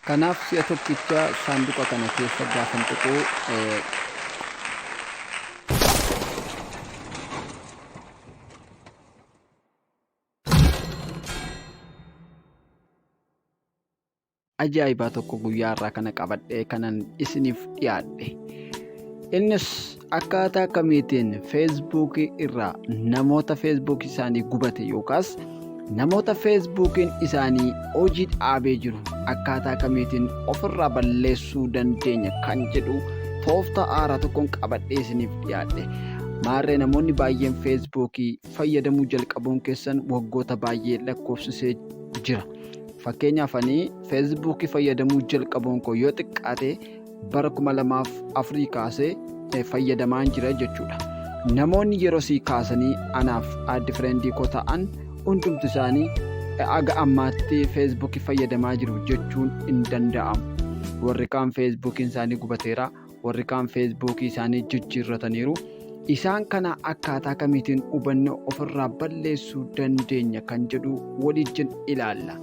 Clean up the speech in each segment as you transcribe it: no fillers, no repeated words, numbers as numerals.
Kanaaf si'a tokkicha saanduqa kana keessa gaafa tuqu ajaa'ibaa tokko guyyaa irraa kana qabadhee kanan isiniif dhiyaadhe. Innis akkaataa kamiitiin feesbuukii irraa namoota feesbuukii isaanii gubate yookaas namoota feesbuukiin isaanii hojii dhaabee jiru akkaataa kamiitiin ofirraa balleessuu dandeenya kan jedhu tooftaa haaraa tokkoon qabadhee isiniif dhiyaadhe. Maarree namoonni baay'een feesbuukii fayyadamuu jalqabuun keessan waggoota baay'ee lakkoofsisee jira. Fakkeenyaaf ani feesbuukii fayyadamuu jalqabuun koo yoo xiqqaate bara 2004 kaasee fayyadamaan jira jechuudha. Namoonni yeroo sii kaasanii anaaf addi fireendii koo ta'an hundumti isaanii aga ammaatti feesbuukii fayyadamaa jiru jechuun hin danda'amu. Warri kaan feesbuukiin isaanii gubateera, warri kaan feesbuukii isaanii jijjiirrataniiru. Isaan kana akkaataa kamiitiin hubannoo ofirraa balleessuu dandeenya kan jedhu waliin ilaalla.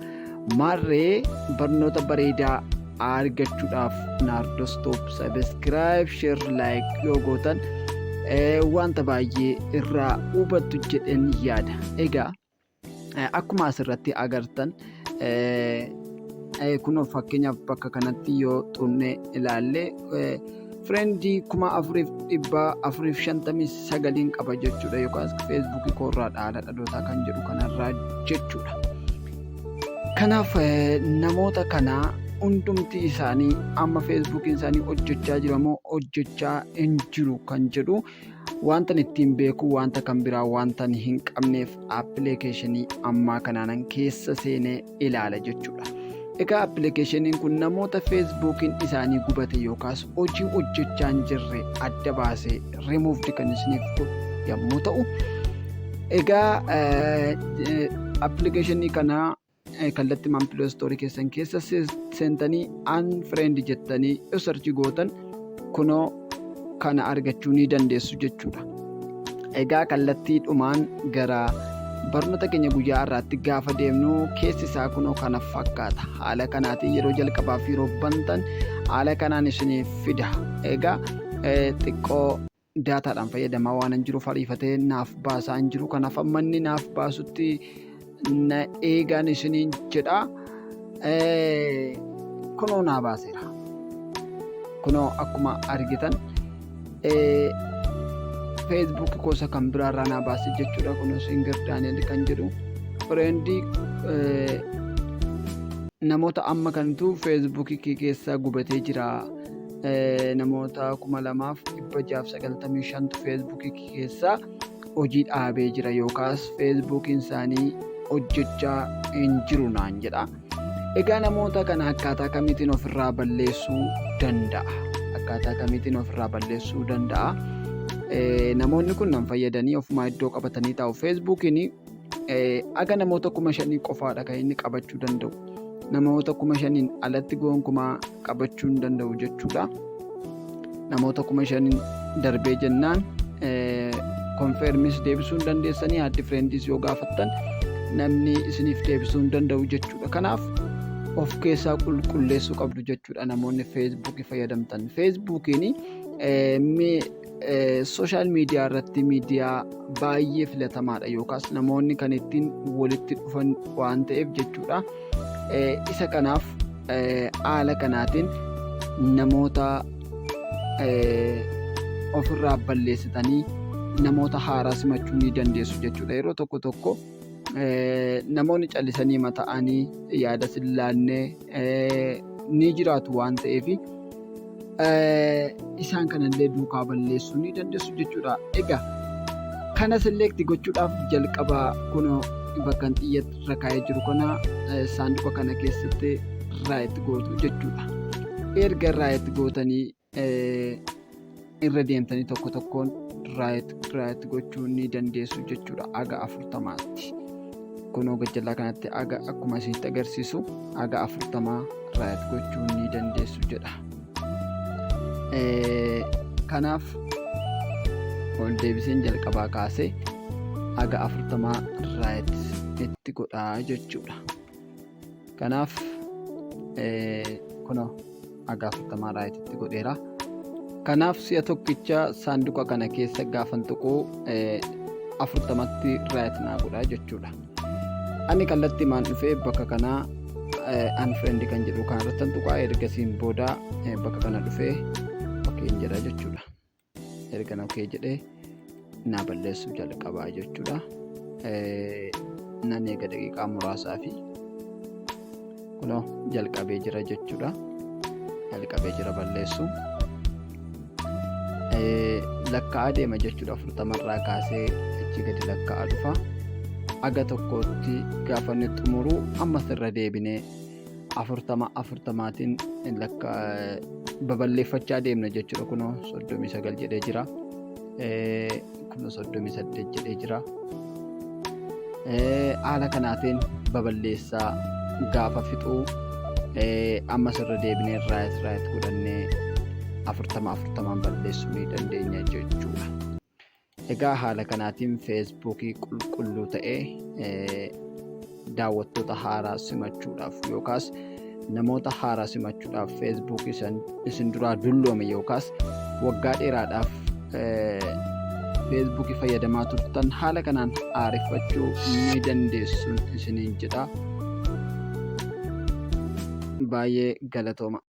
Maarree barnoota bareedaa argachuudhaaf Naardos Top subscribe, share, like yoo gootan wanta baay'ee irraa hubattu jedheen yaada. Egaa akkuma asirratti agartan kun fakkeenyaaf bakka kanatti yoo xunnee ilaalle fireendii 4,459 qaba jechuudha yookaas feesbuukii koorraa dhaala dhalootaa kan jedhu kanarraa jechuudha. Kanaaf namoota kana hundumti isaanii amma feesbuukiin isaanii hojjechaa jiramoo hojjechaa hin jiru kan jedhu wanta ittiin beeku wanta kan biraa wanta hin qabneef appilikeeshinii ammaa kanaan keessa seenee ilaala jechuudha. Egaa appilikeeshiniin kun namoota feesbuukiin isaanii gubate yookaas hojii hojjechaa hin jirre adda baasee remoovdi kan isiniif godhu yommuu ta'u, egaa appilikeeshinii kanaa kallattii Play Store keessan keessa seentanii unfriend jettanii yoo sarchi gootan kunoo kana argachuu ni dandeessu jechuudha. Egaa kallattiidhumaan gara barnoota keenya guyyaa irraatti gaafa deemnu keessi isaa kunoo kana fakkaata. Haala kanaatiin yeroo jalqabaaf yeroo bantan haala kanaan isiniif fida. Egaa xiqqoo daataadhaan fayyadamaa waan hin jiruuf ariifatee naaf baasaa hin jiru. Kanaaf amma inni naaf baasutti na eegaan isiniin jedha. Kunoo naa baaseera. Kunoo akkuma argitan feesbuukii gosa kan biraarraa naa baase jechuudha. Kunoo Singer Daani'el kan jedhu fireendii namoota amma kantu feesbuukii keessaa gubatee jira. Namoota 2,695 feesbuukii keessaa hojii dhaabee jira yookaas feesbuukiin isaanii hojjechaa hin jiru naan jedha. Egaa namoota kana akkaataa kamiitiin ofirraa balleessuu danda'a? Akkaataa kamiitiin ofirraa balleessuu danda'a? Namoonni kun nan fayyadanii ofumaa iddoo qabatanii taa'u. Feesbuukiin aga namoota 5,000 qofaadha kan inni qabachuu danda'u. Namoota 5,000 alatti gonkumaa qabachuu hin danda'u jechuudha. Namoota 5,000 darbee jennaan konfirmis deebisuu hin dandeessanii addi fireendis yoo gaafattan namni isiniif deebisuu hin danda'u jechuudha. Kanaaf of keessaa qulqulleessuu qabdu jechuudha namoonni feesbuukii fayyadamtan. Feesbuukiin sooshaal miidiyaa irratti miidiyaa baay'ee filatamaadha yookaas namoonni kan ittiin walitti dhufan waan ta'eef jechuudha. Isa kanaaf haala kanaatiin namoota ofirraa balleessitanii namoota haaraa simachuu ni dandeessu jechuudha. Yeroo tokko tokko namoonni callisanii mata'anii yaada sillaannee ni jiraatu waan ta'eef isaan kanallee duukaa balleessuu ni dandeessu jechuudha. Egaa kana selekti gochuudhaaf jalqabaa kunoo bakka xiyyeerra kaa'ee jiru kana saanduqa kana keessatti raayit gootu jechuudha. Erga raayit gootanii irra deemtanii tokko tokkoon raayit gochuu ni dandeessu jechuudha. Aga 40tti kunoo gajjallaa kanatti aga akkuma isinitti agarsiisu aga 40 raayit gochuu ni dandeessu jedha. Kanaaf ol deebiseen jalqabaa kaasee aga 40 raayit itti godhaa jechuudha. Kanaaf kunoo dhagaa 40 raayititti godheera. Kanaaf si'a tokkicha saanduqa kana keessa gaafan tuquu 40tti raayit naa godha jechuudha. Ani kallattii maan dhufee bakka kanaa unfriend kan jedhu kanarratti tuqaa ergasiin booda bakka kana dhufee okeen jedha jechuudha. Erga okee jedhee naa balleessuu jalqabaa jechuudha. Nan eega daqiiqaa muraasaa fi kunoo jalqabee jira jechuudha. Jalqabee jira balleessu. Lakkaa'aa deema jechuudha. 40 irraa kaasee achi gadi lakkaa'aa dhufa. Aga tokkotti gaafa inni xumuru ammas irra deebinee 40tiin baballeeffachaa deemna jechuudha. Kunoo 39 jedhee jira. Kunoo 38 jedhee jira. Haala kanaatiin baballeessaa gaafa fixuu ammas irra deebinee raayit godhannee 40 balleessuu ni dandeenya jechuudha. Egaa haala kanaatiin feesbuukii qulqulluu ta'ee daawwattoota haaraa simachuudhaaf yookaas namoota haaraa simachuudhaaf feesbuukii isin duraa dulloome yookaas waggaa dheeraadhaaf feesbuukii fayyadamaa turtan haala kanaan haareffachuu ni dandeessu isiniin jedha. Baay'ee galatooma.